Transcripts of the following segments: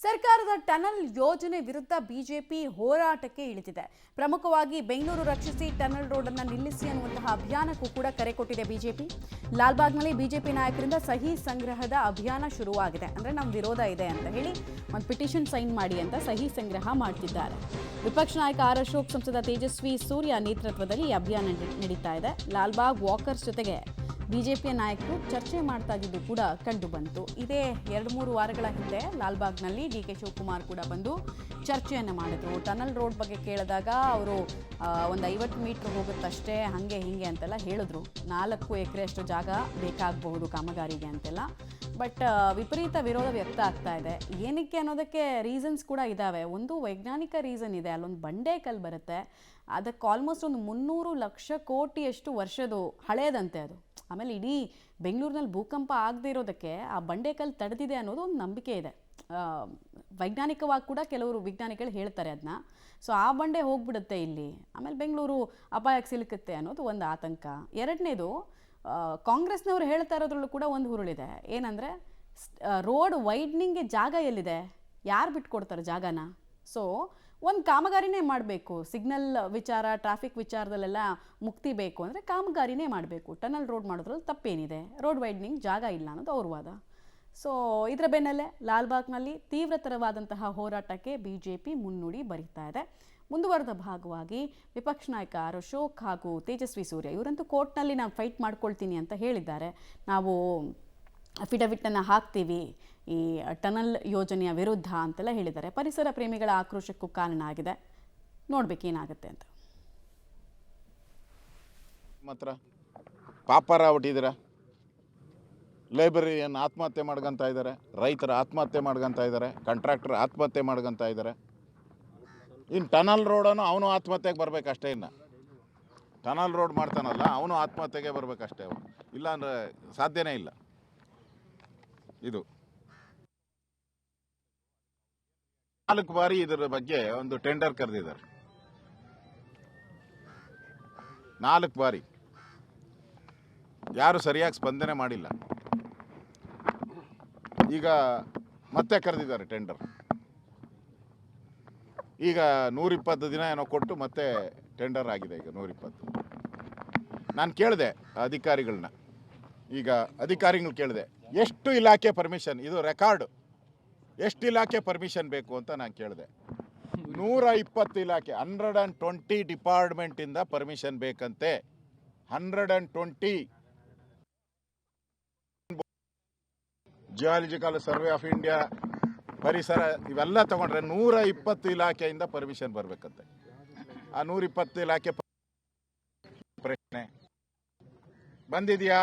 ಸರ್ಕಾರದ ಟನಲ್ ಯೋಜನೆ ವಿರುದ್ಧ ಬಿಜೆಪಿ ಹೋರಾಟಕ್ಕೆ ಇಳಿದಿದೆ. ಪ್ರಮುಖವಾಗಿ ಬೆಂಗಳೂರು ರಕ್ಷಿಸಿ ಟನಲ್ ರೋಡ್ ಅನ್ನು ನಿಲ್ಲಿಸಿ ಅನ್ನುವಂತಹ ಅಭಿಯಾನಕ್ಕೂ ಕೂಡ ಕರೆ ಕೊಟ್ಟಿದೆ ಬಿಜೆಪಿ. ಲಾಲ್ಬಾಗ್ನಲ್ಲಿ ಬಿಜೆಪಿ ನಾಯಕರಿಂದ ಸಹಿ ಸಂಗ್ರಹದ ಅಭಿಯಾನ ಶುರುವಾಗಿದೆ. ಅಂದ್ರೆ ನಮ್ಮ ವಿರೋಧ ಇದೆ ಅಂತ ಹೇಳಿ ಒಂದು ಪಿಟಿಷನ್ ಸೈನ್ ಮಾಡಿ ಅಂತ ಸಹಿ ಸಂಗ್ರಹ ಮಾಡ್ತಿದ್ದಾರೆ. ವಿಪಕ್ಷ ನಾಯಕ ಆರ್ ಅಶೋಕ್, ಸಂಸದ ತೇಜಸ್ವಿ ಸೂರ್ಯ ನೇತೃತ್ವದಲ್ಲಿ ಈ ಅಭಿಯಾನ ನಡೀತಾ ಇದೆ. ಲಾಲ್ಬಾಗ್ ವಾಕರ್ಸ್ ಜೊತೆಗೆ ಬಿಜೆಪಿಯ ನಾಯಕರು ಚರ್ಚೆ ಮಾಡ್ತಾ ಇದ್ದು ಕೂಡ ಕಂಡು ಬಂತು. ಇದೇ 2-3 ವಾರಗಳ ಹಿಂದೆ ಲಾಲ್ಬಾಗ್ನಲ್ಲಿ ಡಿ.ಕೆ. ಶಿವಕುಮಾರ್ ಕೂಡ ಬಂದು ಚರ್ಚೆಯನ್ನು ಮಾಡಿದ್ರು. ಟನಲ್ ರೋಡ್ ಬಗ್ಗೆ ಕೇಳಿದಾಗ ಅವರು ಒಂದು 50 ಮೀಟರ್ ಹೋಗುತ್ತಷ್ಟೇ, ಹಾಗೆ ಹೀಗೆ ಅಂತೆಲ್ಲ ಹೇಳಿದ್ರು. 4 ಎಕರೆಯಷ್ಟು ಜಾಗ ಬೇಕಾಗಬಹುದು ಕಾಮಗಾರಿಗೆ ಅಂತೆಲ್ಲ. ಬಟ್ ವಿಪರೀತ ವಿರೋಧ ವ್ಯಕ್ತ ಆಗ್ತಾ ಇದೆ. ಏನಕ್ಕೆ ಅನ್ನೋದಕ್ಕೆ ರೀಸನ್ಸ್ ಕೂಡ ಇದ್ದಾವೆ. ಒಂದು ವೈಜ್ಞಾನಿಕ ರೀಸನ್ ಇದೆ. ಅಲ್ಲೊಂದು ಬಂಡೆ ಕಲ್ಲು ಬರುತ್ತೆ, ಅದಕ್ಕೆ ಆಲ್ಮೋಸ್ಟ್ ಒಂದು 300 ಲಕ್ಷ ಕೋಟಿಯಷ್ಟು ವರ್ಷದು ಹಳೇದಂತೆ ಅದು. ಆಮೇಲೆ ಇಡೀ ಬೆಂಗಳೂರಿನಲ್ಲಿ ಭೂಕಂಪ ಆಗದೆ ಇರೋದಕ್ಕೆ ಆ ಬಂಡೆಕಲ್ಲು ತಡೆದಿದೆ ಅನ್ನೋದು ಒಂದು ನಂಬಿಕೆ ಇದೆ. ವೈಜ್ಞಾನಿಕವಾಗಿ ಕೂಡ ಕೆಲವರು ವಿಜ್ಞಾನಿಗಳು ಹೇಳ್ತಾರೆ ಅದನ್ನ. ಸೊ ಆ ಬಂಡೆ ಹೋಗ್ಬಿಡುತ್ತೆ ಇಲ್ಲಿ, ಆಮೇಲೆ ಬೆಂಗಳೂರು ಅಪಾಯಕ್ಕೆ ಸಿಲುಕುತ್ತೆ ಅನ್ನೋದು ಒಂದು ಆತಂಕ. ಎರಡನೇದು, ಕಾಂಗ್ರೆಸ್ನವರು ಹೇಳ್ತಾ ಇರೋದ್ರಲ್ಲೂ ಕೂಡ ಒಂದು ಹುರುಳಿದೆ. ಏನಂದರೆ ರೋಡ್ ವೈಡ್ನಿಂಗ್ಗೆ ಜಾಗ ಎಲ್ಲಿದೆ, ಯಾರು ಬಿಟ್ಕೊಡ್ತಾರೆ ಜಾಗನ? ಸೊ ಒಂದು ಕಾಮಗಾರಿನೇ ಮಾಡಬೇಕು. ಸಿಗ್ನಲ್ ವಿಚಾರ, ಟ್ರಾಫಿಕ್ ವಿಚಾರದಲ್ಲೆಲ್ಲ ಮುಕ್ತಿ ಬೇಕು ಅಂದರೆ ಕಾಮಗಾರಿನೇ ಮಾಡಬೇಕು. ಟನಲ್ ರೋಡ್ ಮಾಡೋದ್ರಲ್ಲಿ ತಪ್ಪೇನಿದೆ? ರೋಡ್ ವೈಡ್ನಿಂಗ್ ಜಾಗ ಇಲ್ಲ ಅನ್ನೋದು ಅವ್ರ ವಾದ. ಸೊ ಇದರ ಬೆನ್ನಲ್ಲೇ ಲಾಲ್ಬಾಗ್ನಲ್ಲಿ ತೀವ್ರತರವಾದಂತಹ ಹೋರಾಟಕ್ಕೆ ಬಿಜೆಪಿ ಮುನ್ನುಡಿ ಬರೀತಾ ಇದೆ. ಮುಂದುವರೆದ ಭಾಗವಾಗಿ ವಿಪಕ್ಷ ನಾಯಕ ಆರ್ ಅಶೋಕ್ ಹಾಗೂ ತೇಜಸ್ವಿ ಸೂರ್ಯ ಇವರಂತೂ ಕೋರ್ಟ್ನಲ್ಲಿ ನಾನು ಫೈಟ್ ಮಾಡ್ಕೊಳ್ತೀನಿ ಅಂತ ಹೇಳಿದ್ದಾರೆ. ನಾವು ಅಫಿಡವಿಟನ್ನು ಹಾಕ್ತೀವಿ ಈ ಟನಲ್ ಯೋಜನೆಯ ವಿರುದ್ಧ ಅಂತೆಲ್ಲ ಹೇಳಿದ್ದಾರೆ. ಪರಿಸರ ಪ್ರೇಮಿಗಳ ಆಕ್ರೋಶಕ್ಕೂ ಕಾರಣ ಆಗಿದೆ. ನೋಡ್ಬೇಕೇನಾಗುತ್ತೆ ಅಂತ. ಮಾತ್ರ ಪಾಪಾರ ಹೊಟ್ಟಿದ್ದೀರ. ಲೈಬ್ರರಿಯನ್ನು ಆತ್ಮಹತ್ಯೆ ಮಾಡ್ಕೊಂತ ಇದ್ದಾರೆ, ರೈತರ ಆತ್ಮಹತ್ಯೆ ಮಾಡ್ಕೊಂತ ಇದ್ದಾರೆ, ಕಾಂಟ್ರಾಕ್ಟರ್ ಆತ್ಮಹತ್ಯೆ ಮಾಡ್ಕೊಂತ ಇದ್ದಾರೆ. ಇನ್ನು ಟನಲ್ ರೋಡನ್ನು ಅವನು ಆತ್ಮಹತ್ಯೆಗೆ ಬರಬೇಕಷ್ಟೇ. ಇನ್ನು ಟನಲ್ ರೋಡ್ ಮಾಡ್ತಾನಲ್ಲ ಅವನು ಆತ್ಮಹತ್ಯೆಗೆ ಬರಬೇಕಷ್ಟೇ. ಇಲ್ಲ ಅಂದರೆ ಸಾಧ್ಯನೇ ಇಲ್ಲ. ಇದು 4 ಬಾರಿ ಇದರ ಬಗ್ಗೆ ಒಂದು ಟೆಂಡರ್ ಕರೆದಿದ್ದಾರೆ. 4 ಬಾರಿ ಯಾರು ಸರಿಯಾಗಿ ಸ್ಪಂದನೆ ಮಾಡಿಲ್ಲ. ಈಗ ಮತ್ತೆ ಕರೆದಿದ್ದಾರೆ ಟೆಂಡರ್. ಈಗ 120 ದಿನ ಏನೋ ಕೊಟ್ಟು ಮತ್ತೆ ಟೆಂಡರ್ ಆಗಿದೆ. ಈಗ 120. ನಾನು ಕೇಳಿದೆ ಅಧಿಕಾರಿಗಳನ್ನ, ಈಗ ಅಧಿಕಾರಿಗಳು ಕೇಳಿದೆ ಎಷ್ಟು ಇಲಾಖೆ ಪರ್ಮಿಷನ್, ಇದು ರೆಕಾರ್ಡು, ಎಷ್ಟು ಇಲಾಖೆ ಪರ್ಮಿಷನ್ ಬೇಕು ಅಂತ ನಾನು ಕೇಳಿದೆ. 120 ಇಲಾಖೆ, 120 ಡಿಪಾರ್ಟ್ಮೆಂಟಿಂದ ಪರ್ಮಿಷನ್ ಬೇಕಂತೆ. 120 ಜಿಯಾಲಜಿಕಲ್ ಸರ್ವೆ ಆಫ್ ಇಂಡಿಯಾ, ಪರಿಸರ ಇವೆಲ್ಲ ತಗೊಂಡ್ರೆ 120 ಇಲಾಖೆಯಿಂದ ಪರ್ಮಿಷನ್ ಬರಬೇಕಂತೆ. ಆ 120 ಇಲಾಖೆ ಪ್ರಶ್ನೆ ಬಂದಿದೆಯಾ?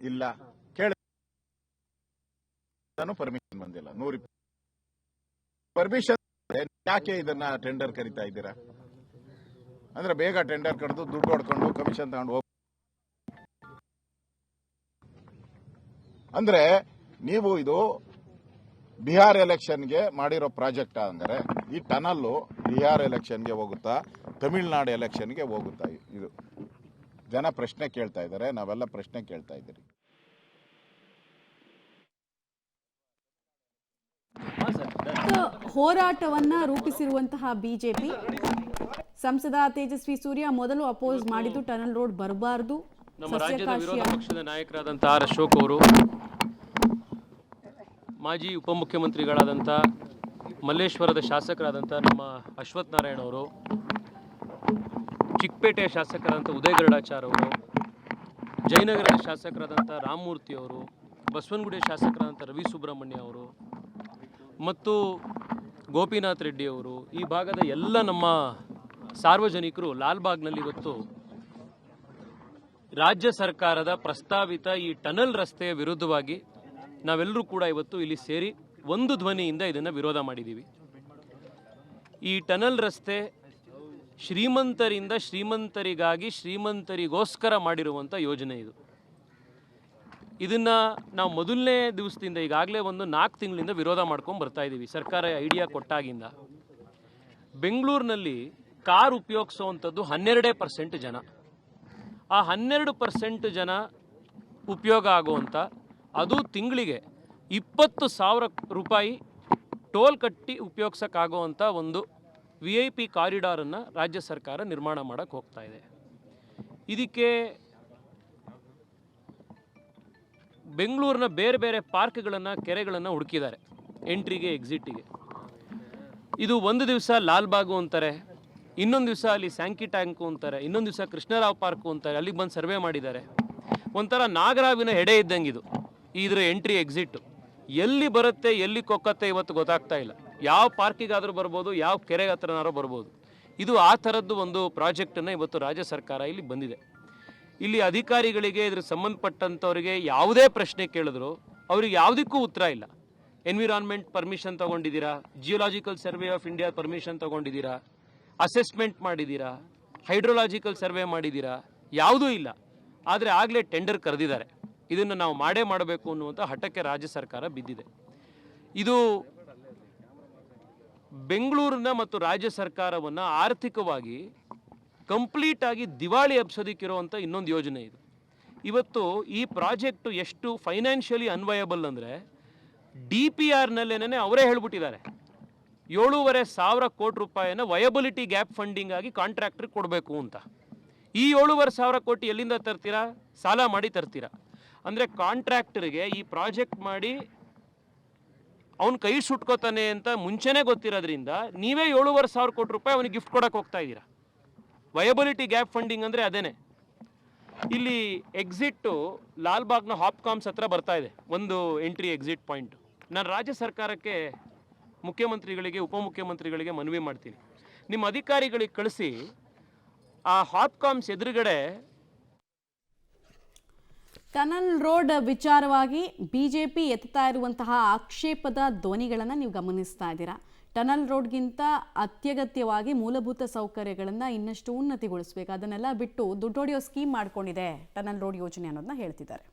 ಇಲ್ಲ. ಕೇಳಿ ಪರ್ಮಿಷನ್ ಬಂದಿಲ್ಲ. 120 ಪರ್ಮಿಷನ್. ಯಾಕೆ ಇದನ್ನ ಟೆಂಡರ್ ಕರಿತಾ ಇದ್ದೀರಾ? ಅಂದ್ರೆ ಬೇಗ ಟೆಂಡರ್ ಕರೆದು ದುಡ್ಡು ಹೊಡ್ಕೊಂಡು ಕಮಿಷನ್ ತಗೊಂಡು ಹೋಗ. ಅಂದ್ರೆ ನೀವು ಇದು ಬಿಹಾರ್ ಎಲೆಕ್ಷನ್ಗೆ ಮಾಡಿರೋ ಪ್ರಾಜೆಕ್ಟ್ ಅಂದರೆ ಈ ಟನಲ್ಲು ಬಿಹಾರ್ ಎಲೆಕ್ಷನ್ಗೆ ಹೋಗುತ್ತಾ, ತಮಿಳುನಾಡು ಎಲೆಕ್ಷನ್ಗೆ ಹೋಗುತ್ತಾ? ಇದು ಜನ ಪ್ರಶ್ನೆ ಕೇಳ್ತಾ ಇದ್ದಾರೆ, ನಾವೆಲ್ಲ ಪ್ರಶ್ನೆ ಕೇಳ್ತಾ ಇದ್ದೀರಿ. ಹೋರಾಟವನ್ನ ರೂಪಿಸಿರುವಂತಹ ಬಿಜೆಪಿ ಸಂಸದ ತೇಜಸ್ವಿ ಸೂರ್ಯ ಮೊದಲು ಅಪೋಸ್ ಮಾಡಿದ್ದು ಟನಲ್ ರೋಡ್ ಬರಬಾರದು. ನಮ್ಮ ರಾಜ್ಯದ ವಿರೋಧ ಪಕ್ಷದ ನಾಯಕರಾದಂಥ ಆರ್ ಅಶೋಕ್ ಅವರು, ಮಾಜಿ ಉಪಮುಖ್ಯಮಂತ್ರಿಗಳಾದಂಥ ಮಲ್ಲೇಶ್ವರದ ಶಾಸಕರಾದಂಥ ನಮ್ಮ ಅಶ್ವಥ್ ನಾರಾಯಣ ಅವರು, ಚಿಕ್ಕಪೇಟೆಯ ಶಾಸಕರಾದಂಥ ಉದಯ್ ಗರುಡಾಚಾರ್ ಅವರು, ಜಯನಗರದ ಶಾಸಕರಾದಂಥ ರಾಮಮೂರ್ತಿ ಅವರು, ಬಸವನಗುಡಿಯ ಶಾಸಕರಾದಂಥ ರವಿ ಸುಬ್ರಹ್ಮಣ್ಯ ಅವರು ಮತ್ತು ಗೋಪಿನಾಥ್ ರೆಡ್ಡಿ ಅವರು, ಈ ಭಾಗದ ಎಲ್ಲ ನಮ್ಮ ಸಾರ್ವಜನಿಕರು ಲಾಲ್ಬಾಗ್ನಲ್ಲಿ ಇವತ್ತು ರಾಜ್ಯ ಸರ್ಕಾರದ ಪ್ರಸ್ತಾವಿತ ಈ ಟನಲ್ ರಸ್ತೆಯ ವಿರುದ್ಧವಾಗಿ ನಾವೆಲ್ಲರೂ ಕೂಡ ಇವತ್ತು ಇಲ್ಲಿ ಸೇರಿ ಒಂದು ಧ್ವನಿಯಿಂದ ಇದನ್ನು ವಿರೋಧ ಮಾಡಿದ್ದೀವಿ. ಈ ಟನಲ್ ರಸ್ತೆ ಶ್ರೀಮಂತರಿಂದ ಶ್ರೀಮಂತರಿಗಾಗಿ ಶ್ರೀಮಂತರಿಗೋಸ್ಕರ ಮಾಡಿರುವಂಥ ಯೋಜನೆ ಇದು. ಇದನ್ನು ನಾವು ಮೊದಲನೇ ದಿವಸದಿಂದ ಈಗಾಗಲೇ ಒಂದು 4 ತಿಂಗಳಿಂದ ವಿರೋಧ ಮಾಡ್ಕೊಂಡು ಬರ್ತಾ ಇದ್ದೀವಿ. ಸರ್ಕಾರ ಐಡಿಯಾ ಕೊಟ್ಟಾಗಿಂದ ಬೆಂಗಳೂರಿನಲ್ಲಿ ಕಾರ್ ಉಪಯೋಗಿಸುವಂಥದ್ದು 12% ಜನ. ಆ 12% ಜನ ಉಪಯೋಗ ಆಗುವಂಥ, ಅದು ತಿಂಗಳಿಗೆ 20,000 ರೂಪಾಯಿ ಟೋಲ್ ಕಟ್ಟಿ ಉಪಯೋಗಿಸೋಕ್ಕಾಗುವಂಥ ಒಂದು VIP ಕಾರಿಡಾರನ್ನು ರಾಜ್ಯ ಸರ್ಕಾರ ನಿರ್ಮಾಣ ಮಾಡೋಕ್ಕೆ ಹೋಗ್ತಾ ಇದೆ. ಇದಕ್ಕೆ ಬೆಂಗಳೂರಿನ ಬೇರೆ ಬೇರೆ ಪಾರ್ಕ್ಗಳನ್ನು, ಕೆರೆಗಳನ್ನು ಹುಡುಕಿದ್ದಾರೆ ಎಂಟ್ರಿಗೆ, ಎಕ್ಸಿಟಿಗೆ. ಇದು ಒಂದು ದಿವಸ ಲಾಲ್ಬಾಗು ಅಂತಾರೆ, ಇನ್ನೊಂದು ದಿವಸ ಅಲ್ಲಿ ಸ್ಯಾಂಕಿ ಟ್ಯಾಂಕು ಅಂತಾರೆ, ಇನ್ನೊಂದು ದಿವಸ ಕೃಷ್ಣರಾವ್ ಪಾರ್ಕು ಅಂತಾರೆ. ಅಲ್ಲಿಗೆ ಬಂದು ಸರ್ವೆ ಮಾಡಿದ್ದಾರೆ. ಒಂಥರ ನಾಗರಾವಿನ ಹೆಡೆ ಇದ್ದಂಗಿದು ಇದರ ಎಂಟ್ರಿ ಎಕ್ಸಿಟ್. ಎಲ್ಲಿ ಬರುತ್ತೆ, ಎಲ್ಲಿ ಕೊಕ್ಕತ್ತೆ ಇವತ್ತು ಗೊತ್ತಾಗ್ತಾ ಇಲ್ಲ. ಯಾವ ಪಾರ್ಕಿಗಾದರೂ ಬರ್ಬೋದು, ಯಾವ ಕೆರೆಗೆ ಹತ್ರನಾದ್ರೂ ಬರ್ಬೋದು. ಇದು ಆ ಥರದ್ದು ಒಂದು ಪ್ರಾಜೆಕ್ಟನ್ನು ಇವತ್ತು ರಾಜ್ಯ ಸರ್ಕಾರ ಇಲ್ಲಿ ಬಂದಿದೆ. ಇಲ್ಲಿ ಅಧಿಕಾರಿಗಳಿಗೆ, ಇದ್ರ ಸಂಬಂಧಪಟ್ಟಂಥವ್ರಿಗೆ ಯಾವುದೇ ಪ್ರಶ್ನೆ ಕೇಳಿದ್ರು ಅವ್ರಿಗೆ ಯಾವುದಕ್ಕೂ ಉತ್ತರ ಇಲ್ಲ. ಎನ್ವಿರಾನ್ಮೆಂಟ್ ಪರ್ಮಿಷನ್ ತೊಗೊಂಡಿದ್ದೀರಾ, geological survey of India permission ತೊಗೊಂಡಿದ್ದೀರಾ, ಅಸೆಸ್ಮೆಂಟ್ ಮಾಡಿದ್ದೀರಾ, ಹೈಡ್ರೋಲಾಜಿಕಲ್ ಸರ್ವೆ ಮಾಡಿದ್ದೀರಾ, ಯಾವುದೂ ಇಲ್ಲ. ಆದರೆ ಆಗಲೇ ಟೆಂಡರ್ ಕರೆದಿದ್ದಾರೆ. ಇದನ್ನು ನಾವು ಮಾಡಬೇಕು ಅನ್ನುವಂಥ ಹಠಕ್ಕೆ ರಾಜ್ಯ ಸರ್ಕಾರ ಬಿದ್ದಿದೆ. ಇದು ಬೆಂಗಳೂರಿನ ಮತ್ತು ರಾಜ್ಯ ಸರ್ಕಾರವನ್ನು ಆರ್ಥಿಕವಾಗಿ ಕಂಪ್ಲೀಟಾಗಿ ದಿವಾಳಿ ಎಬ್ಸೋದಕ್ಕಿರುವಂಥ ಇನ್ನೊಂದು ಯೋಜನೆ ಇದು. ಇವತ್ತು ಈ ಪ್ರಾಜೆಕ್ಟು ಎಷ್ಟು ಫೈನಾನ್ಷಿಯಲಿ ಅನ್ವಯಬಲ್ ಅಂದರೆ DPRನಲ್ಲೇನೇ ಅವರೇ ಹೇಳ್ಬಿಟ್ಟಿದ್ದಾರೆ 7,500 ಕೋಟಿ ರೂಪಾಯಿನ ವಯಬಿಲಿಟಿ ಗ್ಯಾಪ್ ಫಂಡಿಂಗ್ ಆಗಿ ಕಾಂಟ್ರಾಕ್ಟ್ರಿಗೆ ಕೊಡಬೇಕು ಅಂತ. ಈ 7,500 ಕೋಟಿ ಎಲ್ಲಿಂದ ತರ್ತೀರಾ? ಸಾಲ ಮಾಡಿ ತರ್ತೀರಾ. ಅಂದರೆ ಕಾಂಟ್ರಾಕ್ಟರ್ಗೆ ಈ ಪ್ರಾಜೆಕ್ಟ್ ಮಾಡಿ ಅವ್ನು ಕೈ ಸುಟ್ಕೋತಾನೆ ಅಂತ ಮುಂಚೆನೇ ಗೊತ್ತಿರೋದ್ರಿಂದ ನೀವೇ 7,500 ಕೋಟಿ ರೂಪಾಯಿ ಅವನಿಗೆ ಗಿಫ್ಟ್ ಕೊಡೋಕೆ ಹೋಗ್ತಾ ಇದ್ದೀರಾ. ವಯಬಿಲಿಟಿ ಗ್ಯಾಪ್ ಫಂಡಿಂಗ್ ಅಂದರೆ ಅದೇನೆ. ಇಲ್ಲಿ ಎಕ್ಸಿಟ್ಟು ಲಾಲ್ಬಾಗ್ನ ಹಾಪ್ಕಾಮ್ಸ್ ಹತ್ರ ಬರ್ತಾ ಇದೆ, ಒಂದು ಎಂಟ್ರಿ ಎಕ್ಸಿಟ್ ಪಾಯಿಂಟ್. ನಾನು ರಾಜ್ಯ ಸರ್ಕಾರಕ್ಕೆ, ಮುಖ್ಯಮಂತ್ರಿಗಳಿಗೆ, ಉಪಮುಖ್ಯಮಂತ್ರಿಗಳಿಗೆ ಮನವಿ ಮಾಡ್ತೀನಿ, ನಿಮ್ಮ ಅಧಿಕಾರಿಗಳಿಗೆ ಕಳಿಸಿ ಆ ಹಾಪ್ಕಾಮ್ಸ್ ಎದುರುಗಡೆ ಟನಲ್ ರೋಡ್ ವಿಚಾರವಾಗಿ ಬಿಜೆಪಿ ಎತ್ತಾ ಇರುವಂತಹ ಆಕ್ಷೇಪದ ಧ್ವನಿಗಳನ್ನು ನೀವು ಗಮನಿಸ್ತಾ ಇದ್ದೀರಾ. ಟನಲ್ ರೋಡ್ಗಿಂತ ಅತ್ಯಗತ್ಯವಾಗಿ ಮೂಲಭೂತ ಸೌಕರ್ಯಗಳನ್ನು ಇನ್ನಷ್ಟು ಉನ್ನತಿಗೊಳಿಸಬೇಕು, ಅದನ್ನೆಲ್ಲ ಬಿಟ್ಟು ದುಡ್ಡೊಡೆಯೋ ಸ್ಕೀಮ್ ಮಾಡ್ಕೊಂಡಿದೆ ಟನಲ್ ರೋಡ್ ಯೋಜನೆ ಅನ್ನೋದನ್ನ ಹೇಳ್ತಿದ್ದಾರೆ.